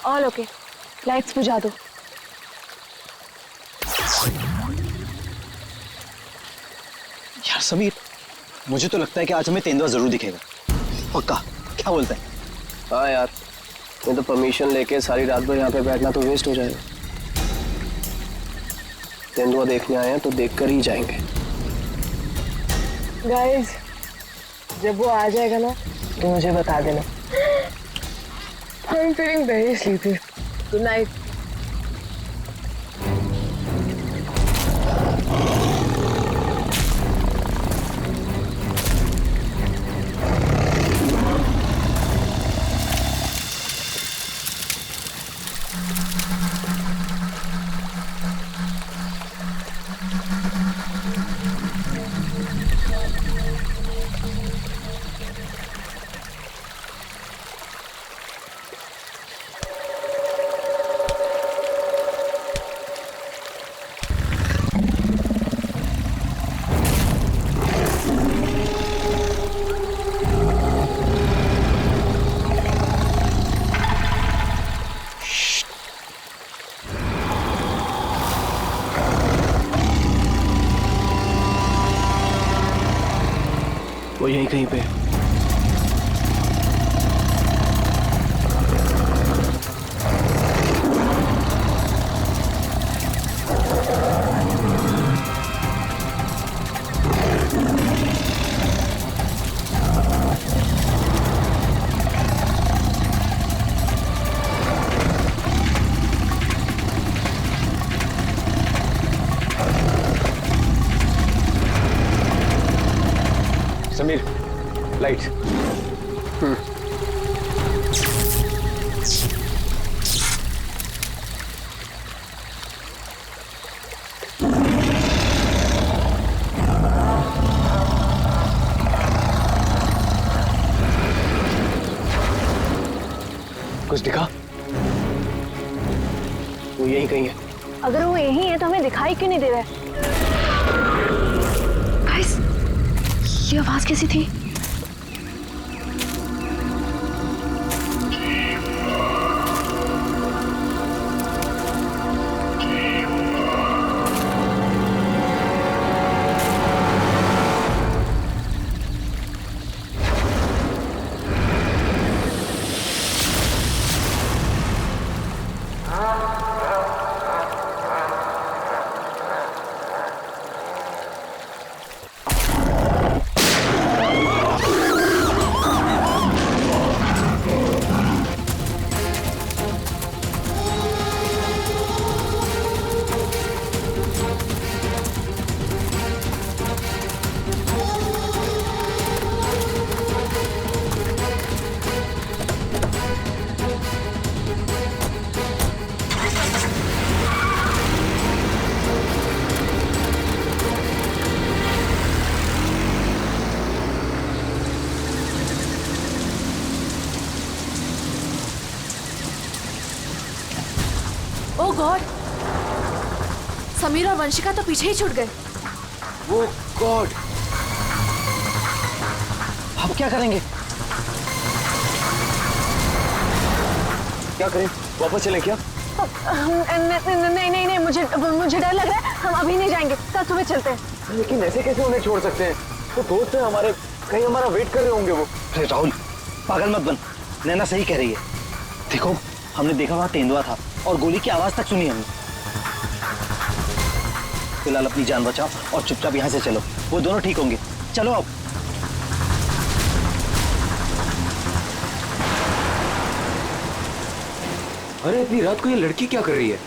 All okay, lights बुझा दो। यार समीर, मुझे तो लगता है कि आज हमें तेंदुआ जरूर दिखेगा। पक्का? क्या बोलता है? हाँ यार, मैं तो परमिशन लेके सारी रात भर यहाँ पे बैठना तो वेस्ट हो जाएगा। तेंदुआ देखने आए हैं तो देखकर ही जाएंगे। गाइस, जब वो आ जाएगा ना तो मुझे बता देना। I'm feeling very sleepy. Good night. वो यहीं कहीं पे है। समीर, लाइट्स। कुछ दिखा? वो यहीं कहीं है। अगर वो यही है तो हमें दिखाई क्यों नहीं दे रहा है? गाइस, ये आवाज कैसी थी? ओह गॉड, समीर और वंशिका तो पीछे ही छूट गए। वो गॉड, अब क्या करेंगे? क्या करें? वापस चलें क्या? नहीं नहीं नहीं, मुझे डर लग रहा है। हम अभी नहीं जाएंगे, कल सुबह चलते हैं। लेकिन ऐसे कैसे उन्हें छोड़ सकते हैं? वो दोस्त हैं हमारे, कहीं हमारा वेट कर रहे होंगे वो। अरे राहुल, पागल मत बन, नैना सही कह रही है। देखो, हमने देखा वहां तेंदुआ था और गोली की आवाज तक सुनी हमने। फिलहाल अपनी जान बचाओ और चुपचाप यहाँ से चलो, वो दोनों ठीक होंगे। चलो अब। अरे इतनी रात को ये लड़की क्या कर रही है?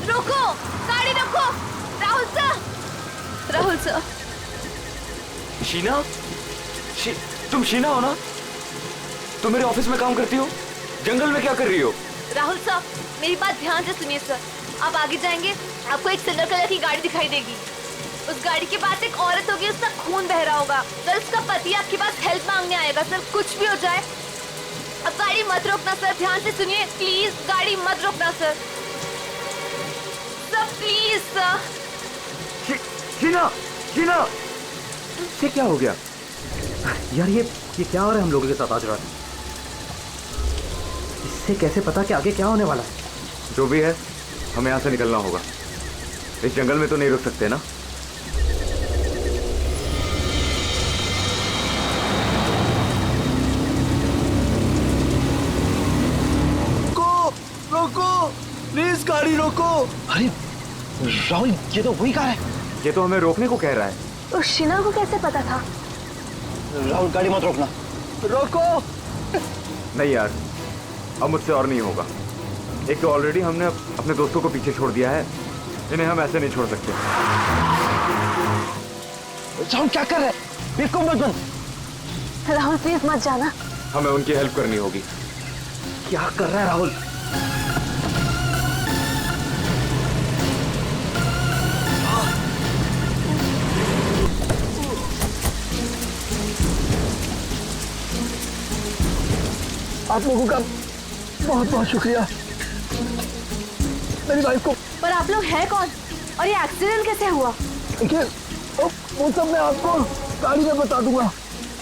रुको, गाड़ी रुको। Rahul sir, Rahul sir. शीना? तुम शीना हो ना? तुम मेरे ऑफिस में काम करती हो? जंगल में क्या कर रही हो? राहुल सर, मेरी बात ध्यान से सुनिए सर। आप आगे जाएंगे, आपको एक सिल्वर कलर की गाड़ी दिखाई देगी। उस गाड़ी के पास एक औरत होगी, उसका खून बह रहा होगा। सर, उसका पति आपके पास हेल्प मांगने आएगा। सर, कुछ भी हो जाए, अब गाड़ी मत रोकना सर। ध्यान से सुनिए प्लीज, गाड़ी मत रोकना sir. Sir please sir. Sheena, Sheena, ये क्या हो गया? यार ये क्या हो रहा है हम लोगों के साथ आज रात? इससे कैसे पता कि आगे क्या होने वाला है? जो भी है, हमें यहाँ से निकलना होगा। इस जंगल में तो नहीं रुक सकते ना। रोको, प्लीज गाड़ी रोको। अरे राहुल, ये तो वही कार है। ये तो हमें रोकने को कह रहा है। तो शीना को कैसे पता था? राहुल गाड़ी मत रोकना। रोको। नहीं यार, अब मुझसे और नहीं होगा। एक तो ऑलरेडी हमने अपने दोस्तों को पीछे छोड़ दिया है, इन्हें हम ऐसे नहीं छोड़ सकते। राहुल क्या कर रहे हैं? बिल्कुल मत बन। राहुल प्लीज मत जाना। हमें उनकी हेल्प करनी होगी। क्या कर रहा है राहुल? आप लोगों का बहुत बहुत शुक्रिया, मेरी वाइफ को। पर आप लोग हैं कौन और ये एक्सीडेंट कैसे हुआ? देखिए, वो सब मैं आपको गाड़ी में बता दूंगा।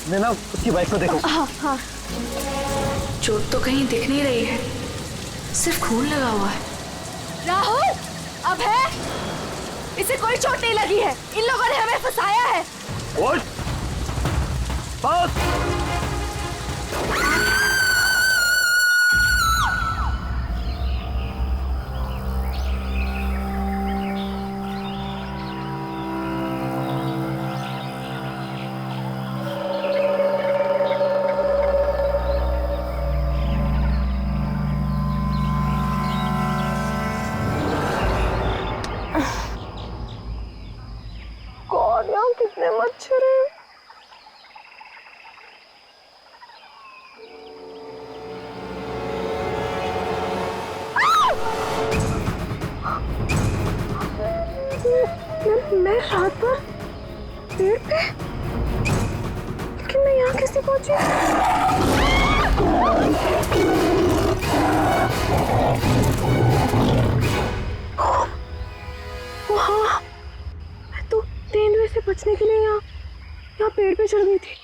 नैना, उसकी वाइफ को देखो। हाँ हाँ। चोट तो कहीं दिख नहीं रही है, सिर्फ खून लगा हुआ है। राहुल, अब है, इसे कोई चोट नहीं लगी है। इन लोगों ने हमें फंसाया है। बस। कितने मच्छर हैं। मैं रात भर पेड़ पे, लेकिन मैं यहाँ कैसे पहुंची? वहाँ मैं तो तेंदुए से बचने के लिए यहाँ पेड़ पे चढ़ गई थी।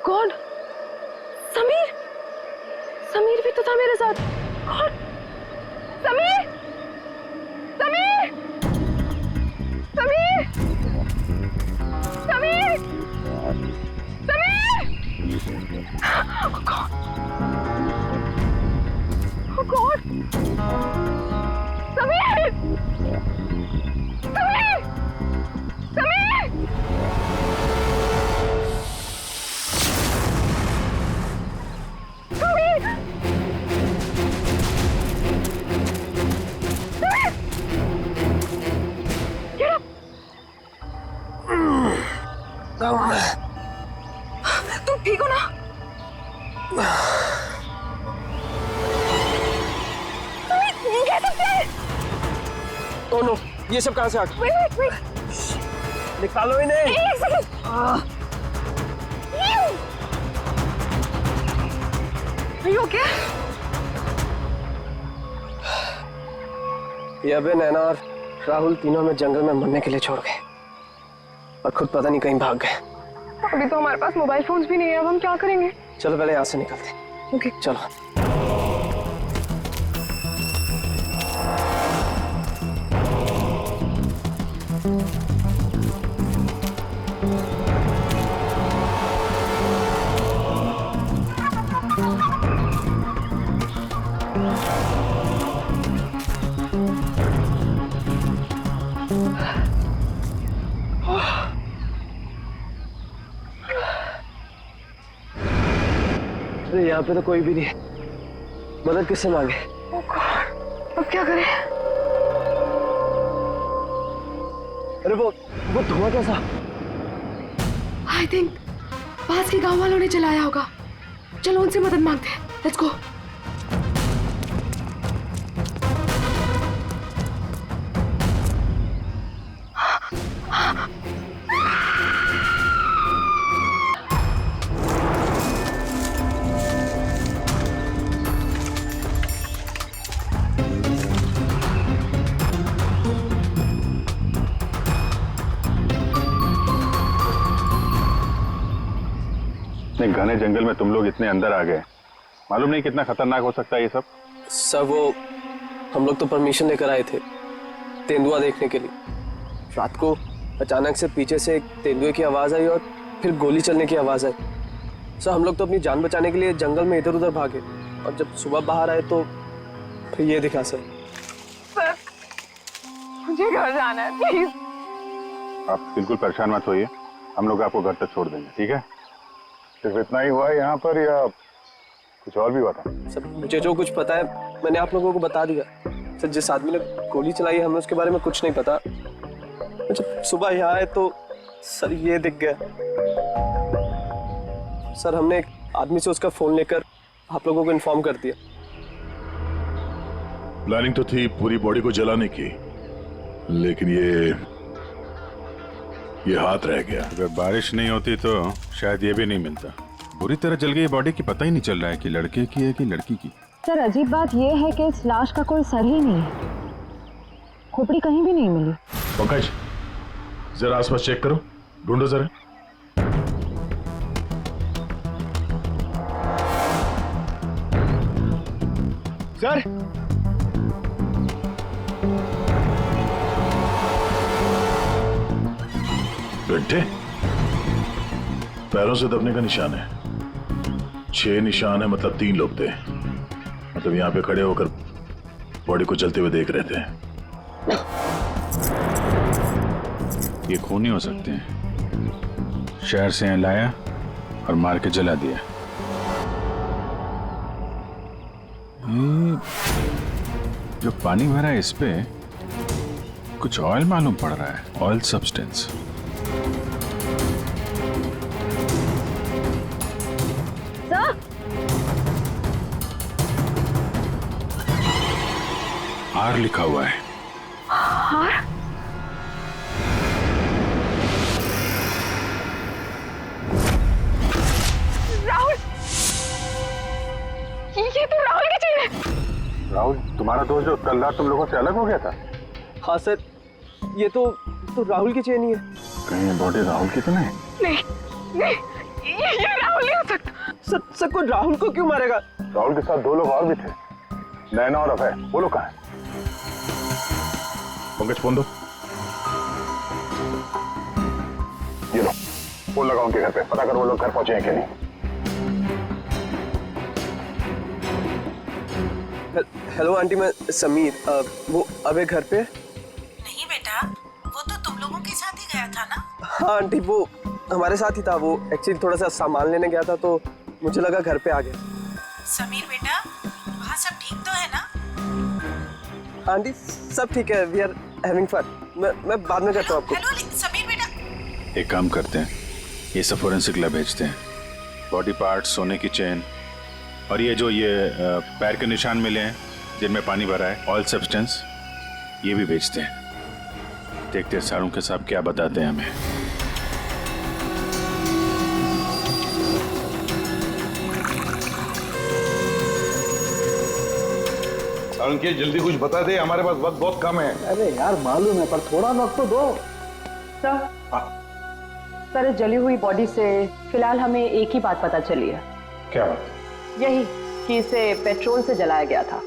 गॉड, समीर, समीर भी तो था मेरे साथ। God, Sameer, Sameer, Sameer, Sameer, Sameer. Oh God, oh God, Sameer, Sameer, Sameer. तुम ठीक हो ना? ओ नो, ये सब कहाँ से आ गया? Wait, wait, wait. निकालो इन्हें। एक सेकंड। Are you okay? ये अबे, नैना और राहुल तीनों में जंगल में मरने के लिए छोड़ गए और खुद पता नहीं कहीं भाग गए। अभी तो हमारे पास मोबाइल फोन्स भी नहीं है, अब हम क्या करेंगे? चलो पहले यहाँ से निकलते हैं। ओके, चलो। अरे यहाँ पे तो कोई भी नहीं है। मदद किससे मांगे? Oh God. अब क्या करें? अरे वो धुआं कैसा? आई थिंक पास के गांव वालों ने चलाया होगा। चलो उनसे मदद मांगते हैं। Let's go. इतने घने जंगल में तुम लोग इतने अंदर आ गए, मालूम नहीं कितना खतरनाक हो सकता है ये सब। सर वो हम लोग तो परमिशन लेकर आए थे तेंदुआ देखने के लिए। रात को अचानक से पीछे से एक तेंदुए की आवाज आई और फिर गोली चलने की आवाज आई। सर हम लोग तो अपनी जान बचाने के लिए जंगल में इधर उधर भागे और जब सुबह बाहर आए तो फिर ये दिखा। सर मुझे घर जाना है, प्लीज। आप बिल्कुल परेशान मत होइए, हम लोग आपको घर तक छोड़ देंगे, ठीक है? सिर्फ इतना ही हुआ है यहाँ पर या कुछ और भी हुआ था? सर मुझे जो कुछ पता है मैंने आप लोगों को बता दिया। सर जिस आदमी ने गोली चलाई है हमें उसके बारे में कुछ नहीं पता। जब सुबह यहाँ आए तो सर ये दिख गया। सर हमने एक आदमी से उसका फोन लेकर आप लोगों को इन्फॉर्म कर दिया। प्लानिंग तो थी पूरी बॉडी को जलाने की, लेकिन ये हाथ रह गया। अगर बारिश नहीं होती तो शायद ये भी नहीं मिलता। बुरी तरह जल गई बॉडी की, पता ही नहीं चल रहा है कि लड़के की है कि लड़की की। सर अजीब बात यह है कि इस लाश का कोई सर ही नहीं है, खोपड़ी कहीं भी नहीं मिली। पंकज जरा आसपास चेक करो, ढूंढो जरा। सर गड्ढे पैरों से दबने का निशान है। 6 निशान है, मतलब 3 लोग थे। मतलब यहाँ पे खड़े होकर बॉडी को जलते हुए देख रहे थे। ये खून ही हो सकते हैं। शहर से यहाँ लाया और मार के जला दिया। ये जो पानी भरा है इस पे कुछ ऑयल मालूम पड़ रहा है, ऑयल सब्सटेंस। आर लिखा हुआ है। आर? राहुल, ये तो राहुल की चेन है। राहुल तुम्हारा दोस्त जो कल रात तुम लोगों से अलग हो गया था? हाँ सर ये तो राहुल की चेन ही है। कहीं ये बॉडी राहुल की तो नहीं? नहीं, ये राहुल नहीं हो सकता। सर को राहुल को क्यों मारेगा? राहुल के साथ 2 लोग और भी थे, नैना और अभय। वो लोग कहाँ हैं? पंकज फोन दो। ये लो फोन लगाओ उनके घर पे, पता करो वो लोग घर पहुंचे हैं कि नहीं। हेलो आंटी, मैं समीर। वो अबे घर पे? नहीं बेटा, वो तो तुम लोगों के साथ ही गया था ना? हाँ आंटी वो हमारे साथ ही था। वो एक्चुअली थोड़ा सा सामान लेने गया था तो मुझे लगा घर पे आ गया। समीर बेटा, वहाँ सब ठीक तो है ना? आंटी सब ठीक है, वी आर हैविंग फन। मैं बाद में करता हूँ आपको। हेलो समीर बेटा। एक काम करते हैं, ये सब फोरेंसिक लैब भेजते हैं। बॉडी पार्ट्स, सोने की चेन और ये जो पैर के निशान मिले हैं जिनमें पानी भरा है, ऑयल सब्सटेंस, ये भी भेजते हैं। देखते हैं सारों के साथ क्या बताते हैं हमें। सारंगी जल्दी कुछ बता दे, हमारे पास वक्त बहुत कम है। अरे यार मालूम है पर थोड़ा वक्त तो दो। सर इस जली हुई बॉडी से फिलहाल हमें एक ही बात पता चली है। क्या बात? यही कि इसे पेट्रोल से जलाया गया था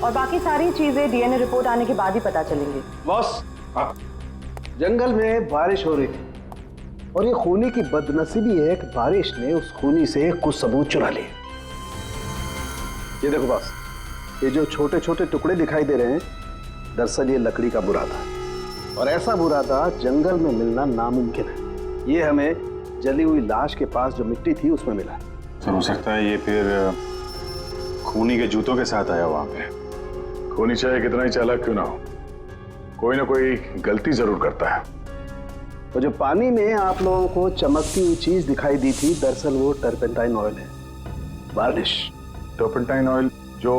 और बाकी सारी चीजें डीएनए रिपोर्ट आने के बाद ही पता चलेंगी। बॉस, जंगल में बारिश हो रही थी और ये खूनी की बदनसीबी है कि बारिश ने उस खूनी से कुछ सबूत चुरा लिए। ये देखो बॉस, ये जो छोटे छोटे टुकड़े दिखाई दे रहे हैं, दरअसल ये लकड़ी का बुरादा, और ऐसा बुरादा जंगल में मिलना नामुमकिन है। ये हमें जली हुई लाश के पास जो मिट्टी थी उसमें मिला। तो हो सकता है ये फिर खूनी के जूतों के साथ आया वहां पे। खूनी चाहे कितना ही चालाक क्यों ना हो, कोई ना कोई गलती जरूर करता है। तो जो पानी में आप लोगों को चमकती हुई चीज दिखाई दी थी, दरअसल वो टर्पेंटाइन ऑयल है, वार्निश। टर्पेंटाइन ऑयल जो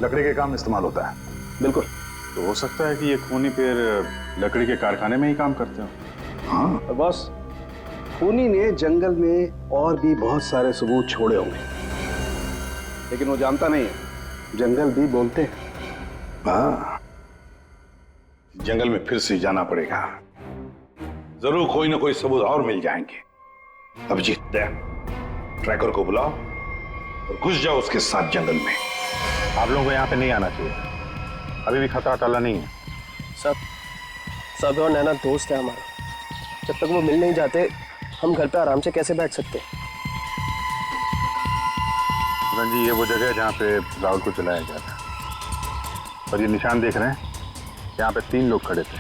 लकड़ी के काम में इस्तेमाल होता है। बिल्कुल। तो हो सकता है कि ये खूनी फिर लकड़ी के कारखाने में ही काम करते हो। हाँ, तो बॉस, खूनी ने जंगल में और भी बहुत सारे सबूत छोड़े होंगे, लेकिन वो जानता नहीं है जंगल भी बोलते हैं। हाँ, जंगल में फिर से जाना पड़ेगा, जरूर कोई ना कोई सबूत और मिल जाएंगे। अभिजीत, ट्रैकर को बुलाओ और घुस जाओ उसके साथ जंगल में। आप लोगों को यहाँ पे नहीं आना चाहिए, अभी भी खतरा टला नहीं है। सब और नैना दोस्त है हमारे, जब तक वो मिल नहीं जाते हम घर पे आराम से कैसे बैठ सकते। जी, ये वो जगह है जहाँ पे राहुल को चलाया गया था, और ये निशान देख रहे हैं, यहाँ पे 3 लोग खड़े थे।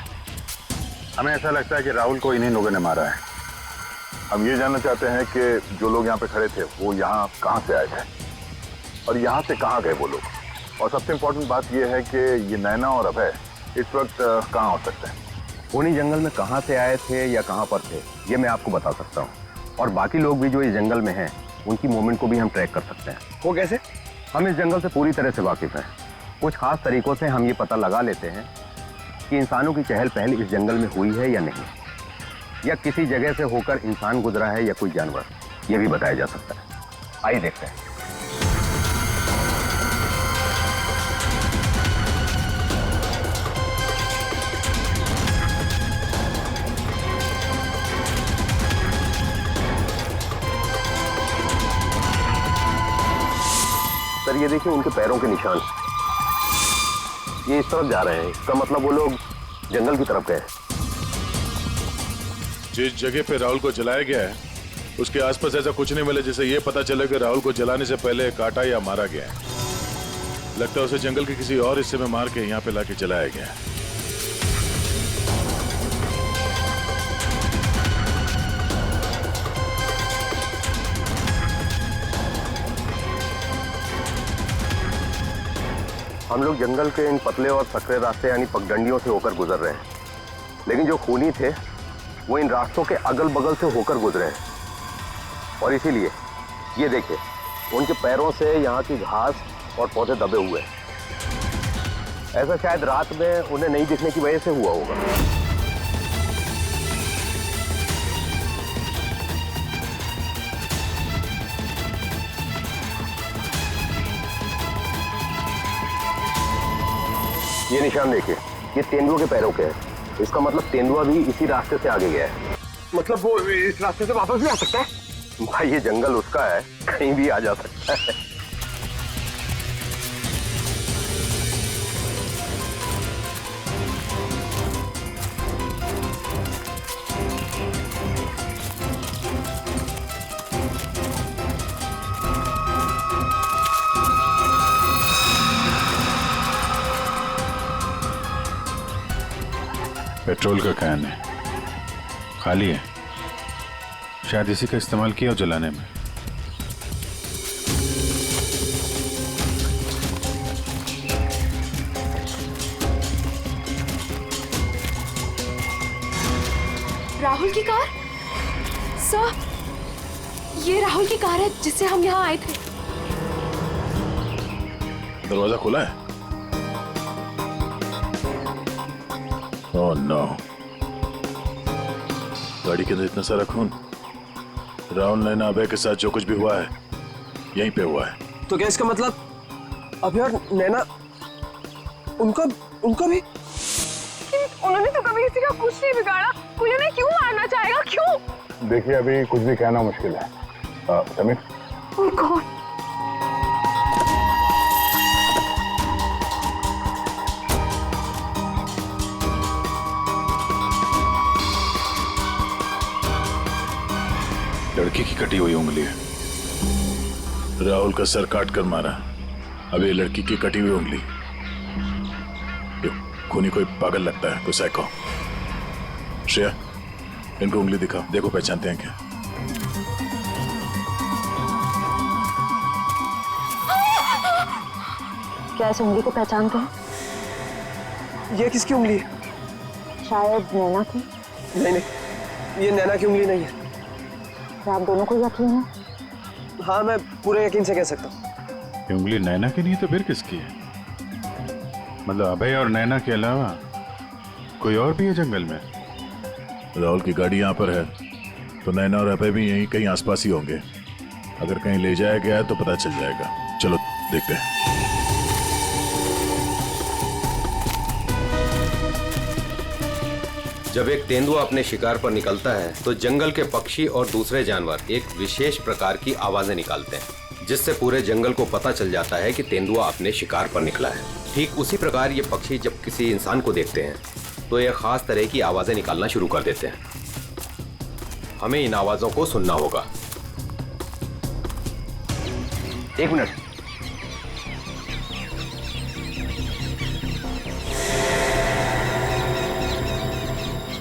हमें ऐसा लगता है कि राहुल को इन्हीं लोगों ने मारा है। हम ये जानना चाहते हैं कि जो लोग यहाँ पे खड़े थे वो यहाँ कहाँ से आए थे और यहाँ से कहाँ गए वो लोग, और सबसे इम्पोर्टेंट बात ये है कि ये नैना और अभय इस वक्त कहाँ हो सकते हैं। खूनी जंगल में कहाँ से आए थे या कहाँ पर थे ये मैं आपको बता सकता हूँ, और बाकी लोग भी जो इस जंगल में हैं उनकी मूवमेंट को भी हम ट्रैक कर सकते हैं। वो कैसे? हम इस जंगल से पूरी तरह से वाकिफ हैं। कुछ खास तरीकों से हम ये पता लगा लेते हैं कि इंसानों की चहल पहल इस जंगल में हुई है या नहीं, या किसी जगह से होकर इंसान गुजरा है या कोई जानवर, ये भी बताया जा सकता है। आइए देखते हैं। सर, ये देखिए उनके पैरों के निशान, ये इस तरफ जा रहे हैं। इसका मतलब वो लोग जंगल की तरफ गए। जिस जगह पे राहुल को जलाया गया है उसके आसपास ऐसा कुछ नहीं मिला जिससे ये पता चले कि राहुल को जलाने से पहले काटा या मारा गया है। लगता है उसे जंगल के किसी और हिस्से में मार के यहाँ पे लाके जलाया गया है। हम लोग जंगल के इन पतले और सकरे रास्ते यानी पगडंडियों से होकर गुजर रहे हैं, लेकिन जो खूनी थे वो इन रास्तों के अगल बगल से होकर गुजरे हैं, और इसीलिए ये देखिए उनके पैरों से यहाँ की घास और पौधे दबे हुए हैं। ऐसा शायद रात में उन्हें नहीं दिखने की वजह से हुआ होगा। ये निशान देखिए, ये तेंदुआ के पैरों के हैं। इसका मतलब तेंदुआ भी इसी रास्ते से आगे गया है। मतलब वो इस रास्ते से वापस भी आ सकता है? भाई ये जंगल उसका है, कहीं भी आ जा सकता है। पेट्रोल का कैन है, खाली है, शायद इसी का इस्तेमाल किया हो जलाने में। राहुल की कार? सर, ये राहुल की कार है जिससे हम यहाँ आए थे। दरवाजा खुला है? ओह नो, गाड़ी के अंदर इतना सारा खून। राहुल नैना अभय के साथ जो कुछ भी हुआ है यहीं पे हुआ है। तो क्या इसका मतलब अभय और नैना उनका भी? उन्होंने तो कभी किसी का कुछ नहीं बिगाड़ा, मुझे नहीं क्यों मारना चाहेगा, क्यों? देखिए, अभी कुछ भी कहना मुश्किल है। Sameer, Oh God. लड़की की कटी हुई उंगली है। राहुल का सर काट कर मारा, अब ये लड़की की कटी हुई उंगली। खूनी कोई पागल लगता है, कोई साइको। श्रेया, इनको उंगली दिखाओ, देखो पहचानते हैं क्या। क्या इस उंगली को पहचानते हैं? ये किसकी उंगली है? शायद नैना की। नहीं, ये नैना की उंगली नहीं है। क्या आप दोनों को यकीन है? हाँ, मैं पूरे यकीन से कह सकता हूँ। ये उंगली नैना की नहीं है तो फिर किसकी है? मतलब अभय और नैना के अलावा कोई और भी है जंगल में? राहुल की गाड़ी यहाँ पर है तो नैना और अभय भी यहीं कहीं आसपास ही होंगे। अगर कहीं ले जाया गया है तो पता चल जाएगा। चलो देखते हैं। जब एक तेंदुआ अपने शिकार पर निकलता है तो जंगल के पक्षी और दूसरे जानवर एक विशेष प्रकार की आवाजें निकालते हैं, जिससे पूरे जंगल को पता चल जाता है कि तेंदुआ अपने शिकार पर निकला है। ठीक उसी प्रकार ये पक्षी जब किसी इंसान को देखते हैं तो ये खास तरह की आवाजें निकालना शुरू कर देते हैं। हमें इन आवाजों को सुनना होगा। एक मिनट।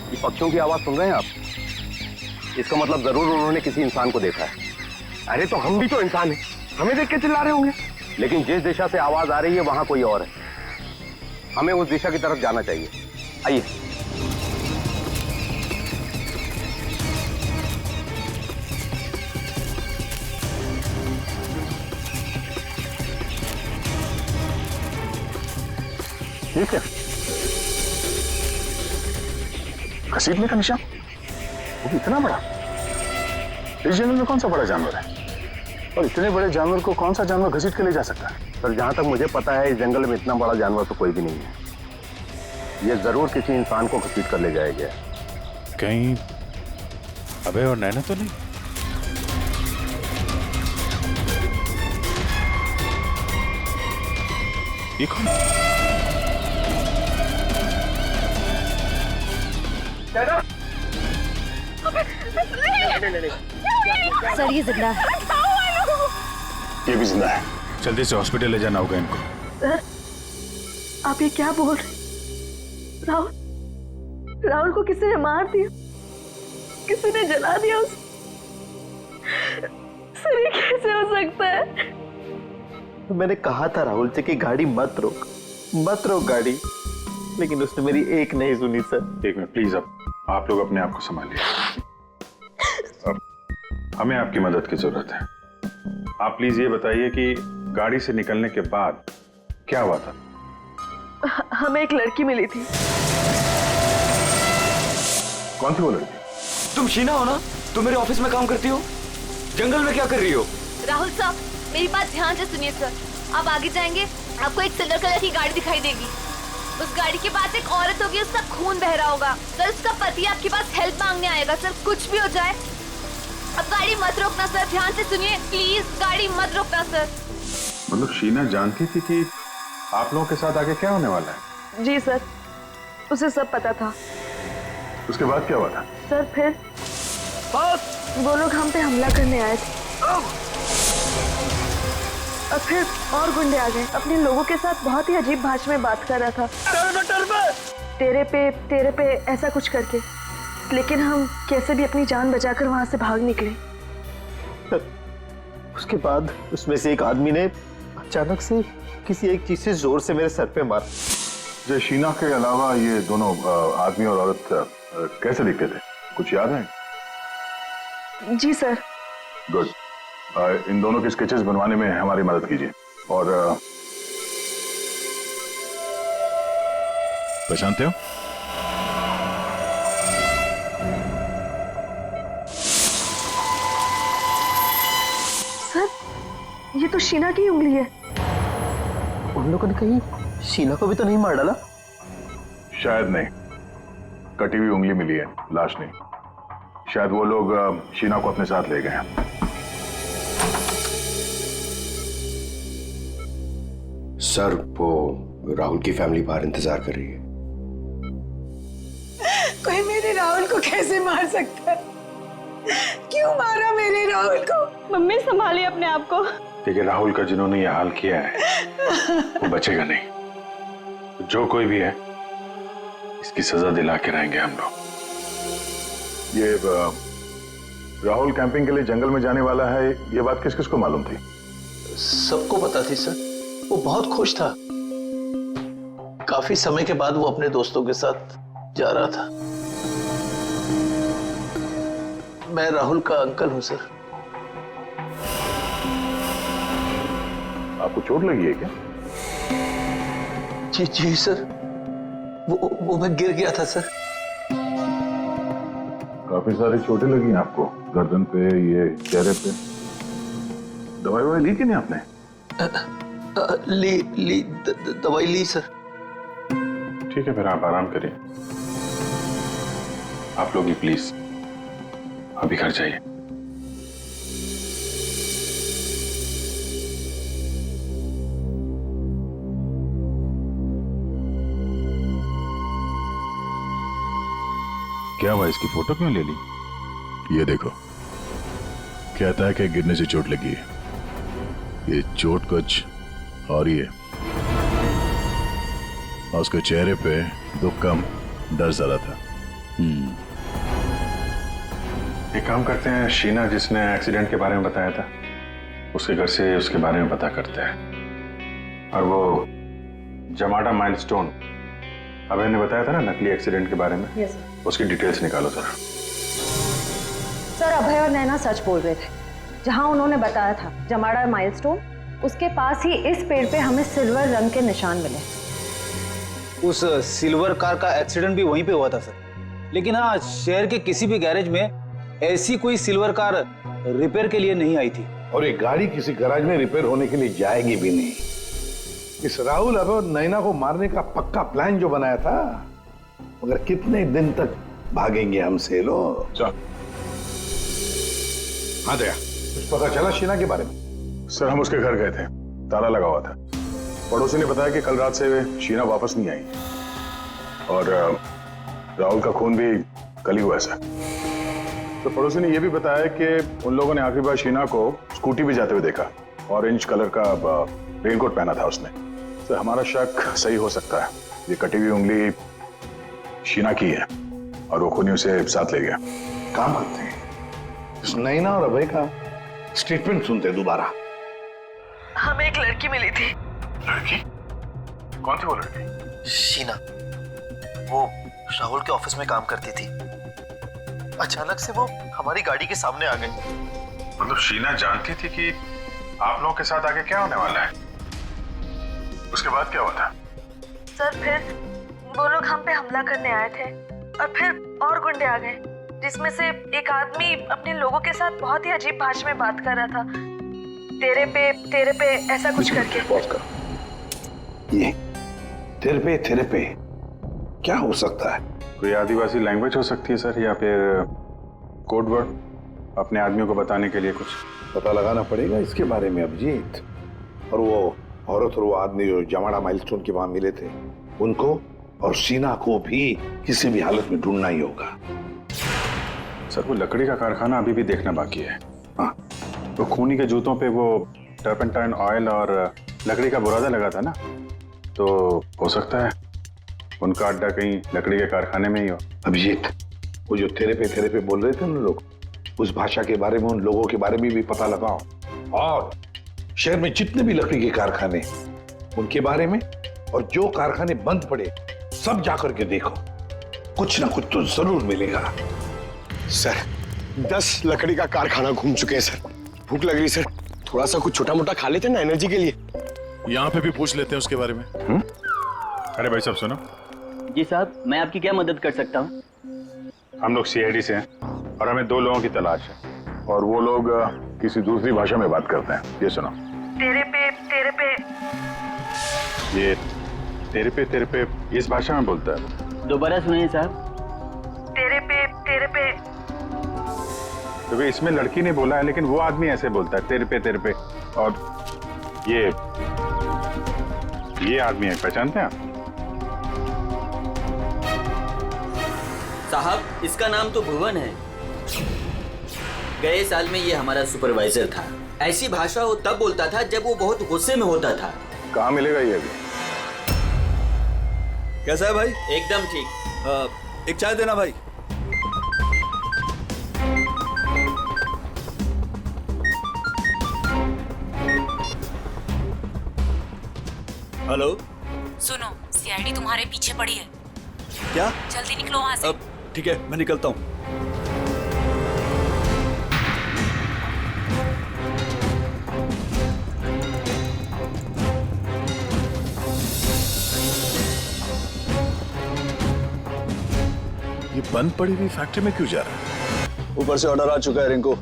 ये पक्षियों की आवाज सुन रहे हैं आप? इसका मतलब जरूर उन्होंने किसी इंसान को देखा है। अरे तो हम भी तो इंसान हैं, हमें देख के चिल्ला रहे होंगे। लेकिन जिस दिशा से आवाज आ रही है वहां कोई और है। हमें उस दिशा की तरफ जाना चाहिए। आइए। ये क्या? घसीटने का निशान? वो भी इतना बड़ा? इस जंगल में कौन सा बड़ा जानवर है? और इतने बड़े जानवर को कौन सा जानवर घसीट के ले जा सकता है? सर, जहां तक मुझे पता है इस जंगल में इतना बड़ा जानवर तो कोई भी नहीं है। ये जरूर किसी इंसान को घसीट कर ले जाया गया। कहीं अभय और नैना तो नहीं? ये कौन? सर ये जिंदा है। ये भी जिंदा है। जल्दी से हॉस्पिटल ले जाना होगा इनको। सर, आप ये क्या बोल रहे? राहुल को किसी ने मार दिया, किसी ने जला दिया उसे। सर ये कैसे हो सकता है? तो मैंने कहा था राहुल से कि गाड़ी मत रोक गाड़ी, लेकिन उसने मेरी एक नहीं सुनी सर। एक मिनट प्लीज, अब आप लोग अपने आप को संभालिए। अब हमें आपकी मदद की जरूरत है। आप प्लीज ये बताइए कि गाड़ी से निकलने के बाद क्या हुआ था? हमें एक लड़की मिली थी। कौन थी वो लड़की? तुम शीना हो ना? तुम मेरे ऑफिस में काम करती हो? जंगल में क्या कर रही हो? राहुल साहब मेरी बात ध्यान से सुनिए सर। आप आगे जाएंगे आपको एक सिल्वर कलर की गाड़ी दिखाई देगी। उस गाड़ी के पास एक औरत होगी, उसका खून बह रहा होगा। सर उसका पति आपके पास हेल्प मांगने आएगा। सर कुछ भी हो जाए अब गाड़ी मत रोकना सर, ध्यान से सुनिए प्लीज, गाड़ी मत रोकना सर। मतलब शीना जानती थी कि आप लोगों के साथ आगे क्या होने वाला है? जी सर, उसे सब पता था। उसके बाद क्या हुआ था? सर फिर वो लोग हम पे हमला करने आए थे और फिर और गुंडे आ गए। अपने लोगों के साथ बहुत ही अजीब भाषा में बात कर रहा था, तेरे पे ऐसा कुछ करके। लेकिन हम कैसे भी अपनी जान बचाकर वहां से भाग निकले। उसके बाद उसमें से एक आदमी ने अचानक से किसी एक चीज से जोर से मेरे सर पे मारा। जो शीना के अलावा ये दोनों आदमी और औरत कैसे दिखते थे? कुछ याद है? जी सर। गुड। इन दोनों के स्केचेस बनवाने में हमारी मदद कीजिए। और पहचानते हो? सर ये तो शीना की उंगली है। उन लोगों ने कहीं शीना को भी तो नहीं मार डाला? शायद नहीं, कटी हुई उंगली मिली है, लाश नहीं। शायद वो लोग शीना को अपने साथ ले गए हैं। सर वो राहुल की फैमिली बाहर इंतजार कर रही है। कोई मेरे राहुल को कैसे मार सकता है? क्यों मारा मेरे राहुल को? मम्मी संभालिए अपने आप को। देखिए राहुल का जिन्होंने ये हाल किया है वो बचेगा नहीं। जो कोई भी है इसकी सजा दिला के रहेंगे हम लोग। ये राहुल कैंपिंग के लिए जंगल में जाने वाला है, ये बात किस किस को मालूम थी? सबको पता थी सर, वो बहुत खुश था। काफी समय के बाद वो अपने दोस्तों के साथ जा रहा था। मैं राहुल का अंकल हूं सर। आपको चोट लगी है क्या? जी जी सर, वो मैं गिर गया था सर। काफी सारी चोटें लगी हैं आपको, गर्दन पे, ये चेहरे पे। दवाई ली कि नहीं आपने? दवाई ली सर। ठीक है, फिर आप आराम करिए। आप लोग भी प्लीज अभी घर जाइए। क्या हुआ, इसकी फोटो क्यों ले ली? ये देखो, कहता है कि गिरने से चोट लगी है। ये चोट कुछ और ही है। और उसके चेहरे पे दुख कम, डर ज्यादा था। एक काम करते हैं, शीना जिसने एक्सीडेंट के बारे में बताया था उसके घर से उसके बारे में पता करते हैं। और वो जमाडा माइलस्टोन अभय ने बताया था ना, नकली एक्सीडेंट के बारे में, yes, उसकी डिटेल्स निकालो जरा। सर, अभय और नैना सच बोल रहे थे। जहां उन्होंने बताया था जमाड़ा माइलस्टोन, उसके पास ही इस पेड़ पे हमें सिल्वर रंग के निशान मिले। उस सिल्वर कार का एक्सीडेंट भी वहीं पे हुआ था सर। लेकिन हाँ, शहर के किसी भी गैरेज में ऐसी कोई सिल्वर कार रिपेयर के लिए नहीं आई थी। और एक गाड़ी किसी गैराज में रिपेयर होने के लिए जाएगी भी नहीं। इस राहुल और नैना को मारने का पक्का प्लान जो बनाया था, मगर कितने दिन तक भागेंगे हमसे लोग। हाँ दया, कुछ पता चला शीना के बारे में? सर, हम उसके घर गए थे, ताला लगा हुआ था। पड़ोसी ने बताया कि कल रात से शीना वापस नहीं आई और राहुल का खून भी कल ही हुआ ऐसा। तो पड़ोसी ने यह भी बताया कि उन लोगों ने आखिरी बार शीना को स्कूटी भी जाते हुए देखा। ऑरेंज कलर का रेनकोट पहना था उसने। तो हमारा शक सही हो सकता है, ये कटी हुई उंगली शीना की है और वो खूनी उसे साथ ले गया। काम करते हैं, इस नैना और अभय का स्टेटमेंट सुनते हैं दोबारा। हमें एक लड़की मिली थी। लड़की? कौन थी वो लड़की? शीना, वो राहुल के ऑफिस में काम करती थी। अचानक से वो हमारी गाड़ी के सामने आ गई। मतलब शीना जानती थी कि आप लोगों के साथ आगे क्या होने वाला है? उसके बाद क्या हुआ था? सर, फिर वो लोग हम पे हमला करने आए थे और फिर और गुंडे आ गए, जिसमें से एक आदमी अपने लोगों के साथ बहुत ही अजीब भाषा में बात कर रहा था। तेरे पे ऐसा कुछ करके। पॉज कर। ये तेरे पे क्या हो सकता है? कोई आदिवासी लैंग्वेज हो सकती है सर, या फिर कोड वर्ड अपने आदमियों को बताने के लिए कुछ पता लगाना पड़ेगा इसके बारे में अभिजीत। और वो औरत और वो आदमी जो जमाड़ा माइलस्टोन के वहां मिले थे, उनको और शीना को भी किसी भी हालत में ढूंढना ही होगा। सर, वो लकड़ी का कारखाना अभी भी देखना बाकी है। हाँ, तो खूनी के जूतों पे वो टर्पेंटाइन ऑयल और लकड़ी का बुरादा लगा था ना, तो हो सकता है उनका अड्डा कहीं लकड़ी के कारखाने में ही हो। अभिजीत, वो जो तेरे पे बोल रहे थे ना लोग, उस भाषा के बारे में, उन लोगों के बारे में भी पता लगाओ। और शहर में जितने भी लकड़ी के कारखाने, उनके बारे में, और जो कारखाने बंद पड़े सब जाकर के देखो, कुछ ना कुछ तो जरूर मिलेगा। सर, 10 लकड़ी का कारखाना घूम चुके हैं सर। भूख लग रही सर, थोड़ा सा कुछ छोटा मोटा खा लेते हैं ना एनर्जी के लिए। यहाँ पे भी पूछ लेते हैं उसके बारे में। अरे भाई साहब सुनो। जी साहब, मैं आपकी क्या मदद कर सकता हूँ? हम लोग सीआईडी से हैं और हमें 2 लोगों की तलाश है। और वो लोग किसी दूसरी भाषा में बात करते हैं। ये सुनो। तेरे पे ये तेरे पे इस भाषा में बोलता है। दोबारा सुनिए साहब। तेरे पे। तो इसमें लड़की ने बोला है, लेकिन वो आदमी ऐसे बोलता है, तेरे पे। और ये आदमी है, पहचानते हैं आप? साहब, इसका नाम तो भुवन है। गए साल में ये हमारा सुपरवाइजर था। ऐसी भाषा वो तब बोलता था जब वो बहुत गुस्से में होता था। कहाँ मिलेगा ये अभी? कैसा है भाई? एकदम ठीक। एक चाय देना भाई। हेलो सुनो, सीआईडी तुम्हारे पीछे पड़ी है। क्या? जल्दी निकलो वहाँ से। ठीक है, मैं निकलता हूँ। ये बंद पड़ी हुई फैक्ट्री में क्यों जा रहा है? ऊपर से ऑर्डर आ चुका है रिंकू,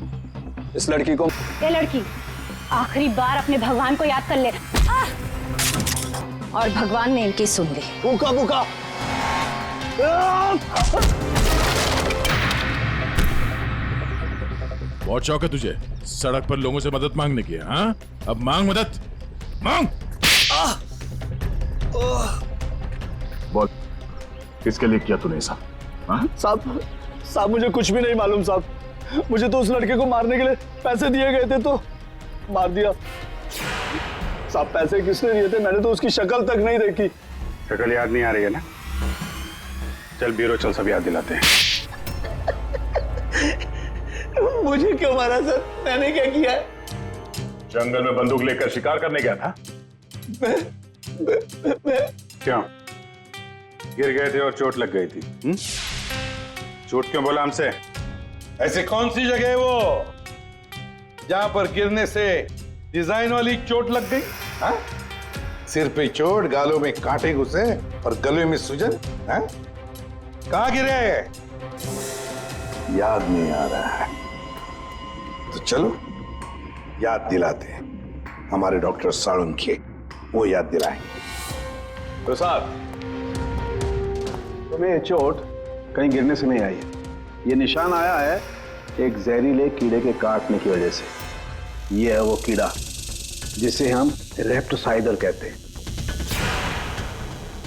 इस लड़की को। ये लड़की आखिरी बार अपने भगवान को याद कर ले। और भगवान ने इनकी सुन ली। भूखा भूखा। बहुत शौक है तुझे सड़क पर लोगों से मदद मांगने की, हाँ? अब मांग मदद, मांग। बोल, किसके लिए किया तूने ऐसा? साहब मुझे कुछ भी नहीं मालूम साहब। मुझे तो उस लड़के को मारने के लिए पैसे दिए गए थे तो मार दिया। साहब पैसे किसने दिए थे? मैंने तो उसकी शक्ल तक नहीं देखी। शक्ल याद नहीं आ रही है ना? चल ब्यूरो चल, सब याद दिलाते हैं। मुझे क्यों मारा सर? मैंने क्या किया है? जंगल में बंदूक लेकर शिकार करने गया था। क्यों? गिर गए थे और चोट लग गई थी। झूठ क्यों बोला हमसे? ऐसी कौन सी जगह है वो जहां पर गिरने से डिजाइन वाली चोट लग गई? हाँ? सिर पे चोट, गालों में कांटे घुसे और गले में सूजन। हाँ? कहां गिरे? याद नहीं आ रहा है तो चलो याद दिलाते हैं। हमारे डॉक्टर साळुंखे वो याद दिलाएंगे। तो साहब, तुम्हें ये चोट कहीं गिरने से नहीं आई है। ये निशान आया है एक जहरीले कीड़े के काटने की वजह से। ये है वो कीड़ा जिसे हम रेप्टोसाइडल कहते हैं।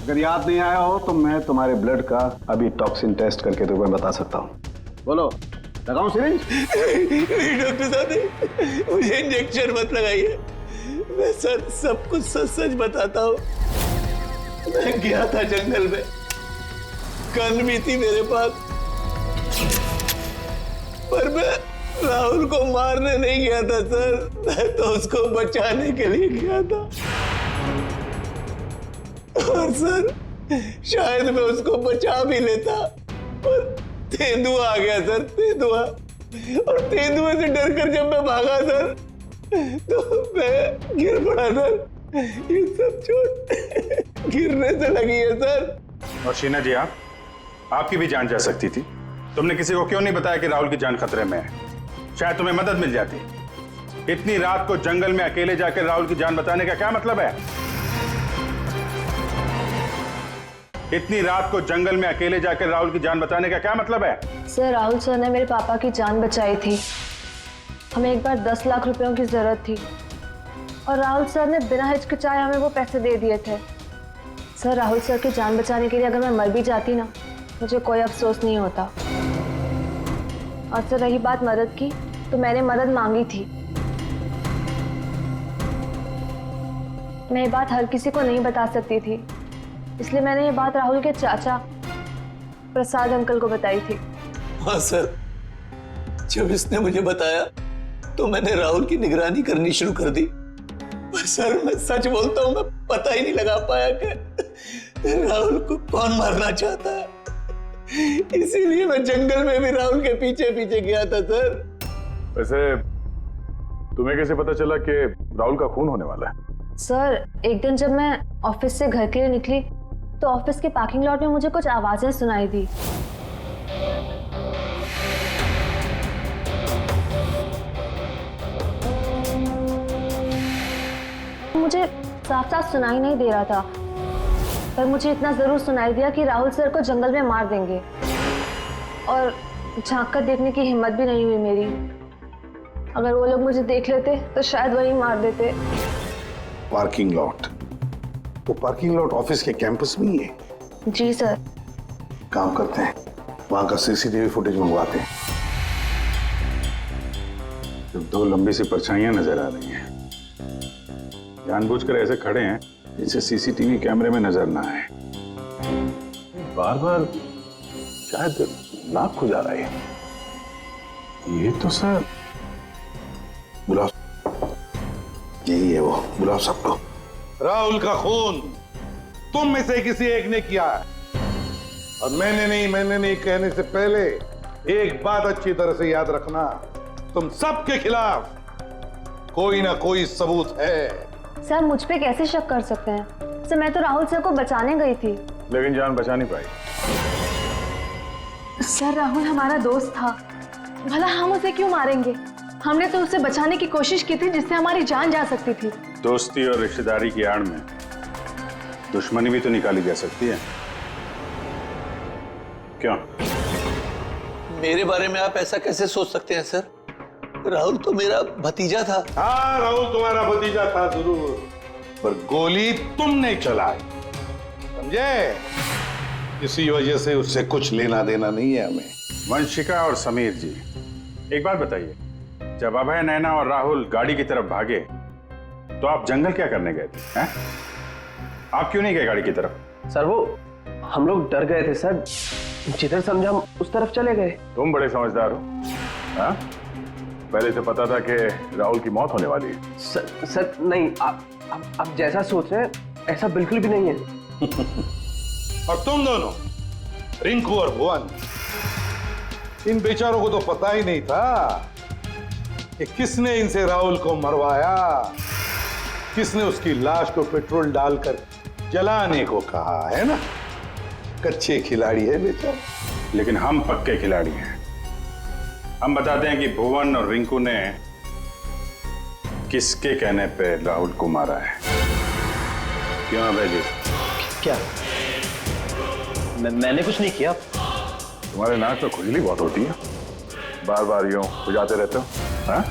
अगर याद नहीं आया हो तो मैं तुम्हारे ब्लड का अभी टॉक्सिन टेस्ट करके तुम्हें बता सकता हूँ। बोलो, लगाऊं सिरिंज? नहीं डॉक्टर साहब, मुझे इंजेक्शन मत लगाइए। मैं सर सब कुछ सच सच बताता हूँ। मैं गया था जंगल में, गन भी थी मेरे पास, पर मैं राहुल को मारने नहीं गया था सर। मैं तो उसको बचाने के लिए गया था। और सर शायद मैं उसको बचा भी लेता, पर तेंदुआ आ गया सर, तेंदुआ। और तेंदुए से डरकर जब मैं भागा सर तो मैं गिर पड़ा सर। ये सब चोट गिरने से लगी है सर। और शीना जी, आपकी भी जान जा सकती थी। तुमने किसी को क्यों नहीं बताया कि राहुल की जान खतरे में है? शायद तुम्हें मदद मिल जाती। इतनी रात को जंगल में अकेले जाकर राहुल की जान बताने का क्या मतलब है? इतनी रात को जंगल में अकेले जाकर राहुल की जान बताने का क्या मतलब है? सर, राहुल सर ने मेरे पापा की जान बचाई थी। हमें एक बार 10 लाख रुपयों की जरूरत थी और राहुल सर ने बिना हिचकिचाए हमें वो पैसे दे दिए थे। सर, राहुल सर की जान बचाने के लिए अगर मैं मर भी जाती ना, मुझे कोई अफसोस नहीं होता। और सर रही बात मदद की, तो मैंने मदद मांगी थी। मैं ये बात हर किसी को नहीं बता सकती थी, इसलिए मैंने ये बात राहुल के चाचा प्रसाद अंकल को बताई थी। हाँ सर, जब इसने मुझे बताया तो मैंने राहुल की निगरानी करनी शुरू कर दी। पर सर मैं सच बोलता हूँ, मैं पता ही नहीं लगा पाया कि राहुल को कौन मारना चाहता है। इसीलिए मैं जंगल में भी राहुल के पीछे पीछे गया था सर। वैसे तुम्हें कैसे पता चला कि राहुल का खून होने वाला है? सर, एक दिन जब मैं ऑफिस से घर के लिए निकली तो ऑफिस के पार्किंग लॉट में मुझे कुछ आवाजें सुनाई दी। मुझे साफ साफ सुनाई नहीं दे रहा था, पर मुझे इतना जरूर सुनाई दिया कि राहुल सर को जंगल में मार देंगे। और झांक कर देखने की हिम्मत भी नहीं हुई मेरी। अगर वो लोग मुझे देख लेते तो शायद वही मार देते। Parking lot? वो पार्किंग लॉट ऑफिस के कैंपस में ही है? जी सर। काम करते हैं, वहां का सीसीटीवी फुटेज मंगवाते हैं। जब 2 लंबी सी परछाइयां नजर आ रही हैं, जानबूझकर ऐसे खड़े हैं जिसे सीसीटीवी कैमरे में नजर ना आए। बार बार शायद नाक खुजा रहा है। ये तो सर बुलाओ, यही है वो, बुलाओ सबको। राहुल का खून तुम में से किसी एक ने किया है। और मैंने नहीं कहने से पहले एक बात अच्छी तरह से याद रखना, तुम सबके खिलाफ कोई ना कोई सबूत है। सर मुझ पे कैसे शक कर सकते हैं? सर मैं तो राहुल सर को बचाने गई थी। लेकिन जान बचा नहीं पाई। सर राहुल हमारा दोस्त था, भला हम उसे क्यों मारेंगे? हमने तो उसे बचाने की कोशिश की थी जिससे हमारी जान जा सकती थी। दोस्ती और रिश्तेदारी की आड़ में दुश्मनी भी तो निकाली जा सकती है, क्यों? मेरे बारे में आप ऐसा कैसे सोच सकते हैं सर? राहुल तो मेरा भतीजा था। हाँ, राहुल तुम्हारा भतीजा था जरूर, पर गोली तुमने चलाई, समझे? इसी वजह से उससे कुछ लेना देना नहीं है हमें। वंशिका और समीर जी, एक बात बताइए, जब अभय, नैना और राहुल गाड़ी की तरफ भागे तो आप जंगल क्या करने गए थे? हैं? आप क्यों नहीं गए गाड़ी की तरफ? सर वो हम लोग डर गए थे सर, जिधर समझा हम उस तरफ चले गए। तुम बड़े समझदार हो। हाँ? पहले से पता था कि राहुल की मौत होने वाली है। सर नहीं, आप जैसा सोच रहे हैं ऐसा बिल्कुल भी नहीं है। और तुम दोनों, रिंकू और भुवन, इन बेचारों को तो पता ही नहीं था कि किसने इनसे राहुल को मरवाया, किसने उसकी लाश को पेट्रोल डालकर जलाने को कहा, है ना? कच्चे खिलाड़ी है बेचारा। लेकिन हम पक्के खिलाड़ी हैं। हम बताते हैं कि भुवन और रिंकू ने किसके कहने पे राहुल को मारा है। क्यों अभय जी? क्या? मैंने कुछ नहीं किया। तुम्हारे नाक में खुजली बहुत होती है, बार बार यूं खुजाते रहते हो। हाँ?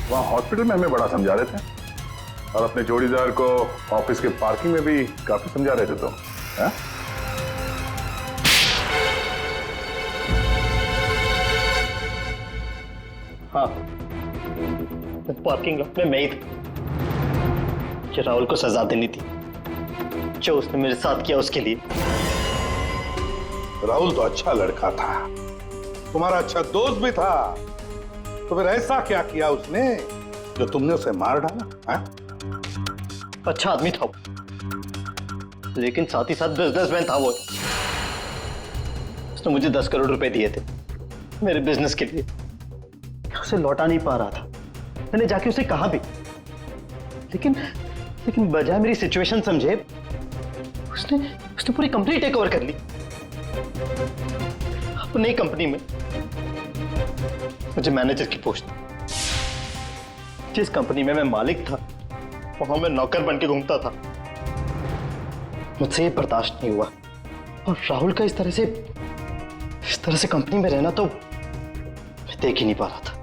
वहां हॉस्पिटल में हमें बड़ा समझा रहे थे, और अपने जोड़ीदार को ऑफिस के पार्किंग में भी काफी समझा रहे थे तुम। हाँ? हाँ, पार्किंग लॉट में मैं ही था कि राहुल को सजा देनी थी जो उसने मेरे साथ किया उसके लिए। राहुल तो अच्छा लड़का था, तुम्हारा अच्छा दोस्त भी था, तो फिर ऐसा क्या किया उसने जो तुमने उसे मार डाला? हाँ? अच्छा आदमी था वो, लेकिन साथ ही साथ बिजनेसमैन था वो। उसने मुझे 10 करोड़ रुपए दिए थे मेरे बिजनेस के लिए, उसे लौटा नहीं पा रहा था। मैंने जाके उसे कहा भी, लेकिन बजाय मेरी सिचुएशन समझे उसने पूरी कंपनी टेक ओवर कर ली। अपनी कंपनी में मुझे मैनेजर की पोस्ट, जिस कंपनी में मैं मालिक था वहां मैं नौकर बन के घूमता था। मुझसे ये बर्दाश्त नहीं हुआ, और राहुल का इस तरह से कंपनी में रहना तो मैं देख ही नहीं पा रहा था।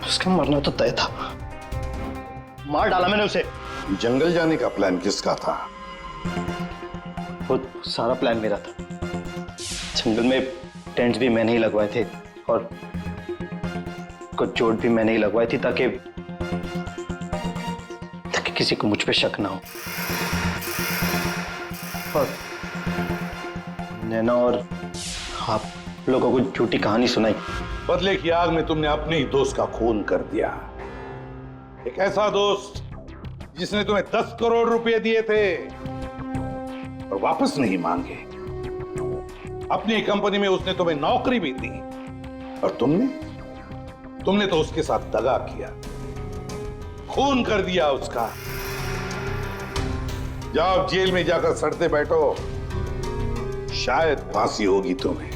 उसका मरना तो तय था, मार डाला मैंने उसे। जंगल जाने का प्लान किसका था? वो सारा प्लान मेरा था। जंगल में टेंट्स भी मैंने ही लगवाए थे, और कुछ चोट भी मैंने ही लगवाई थी ताकि किसी को मुझ पे शक ना हो। और नैना और आप लोगों को झूठी कहानी सुनाई। बदले की आग में तुमने अपने ही दोस्त का खून कर दिया। एक ऐसा दोस्त जिसने तुम्हें 10 करोड़ रुपए दिए थे और वापस नहीं मांगे। अपनी कंपनी में उसने तुम्हें नौकरी भी दी, और तुमने तो उसके साथ दगा किया, खून कर दिया उसका। जाओ जेल में जाकर सड़ते बैठो, शायद फांसी होगी तुम्हें।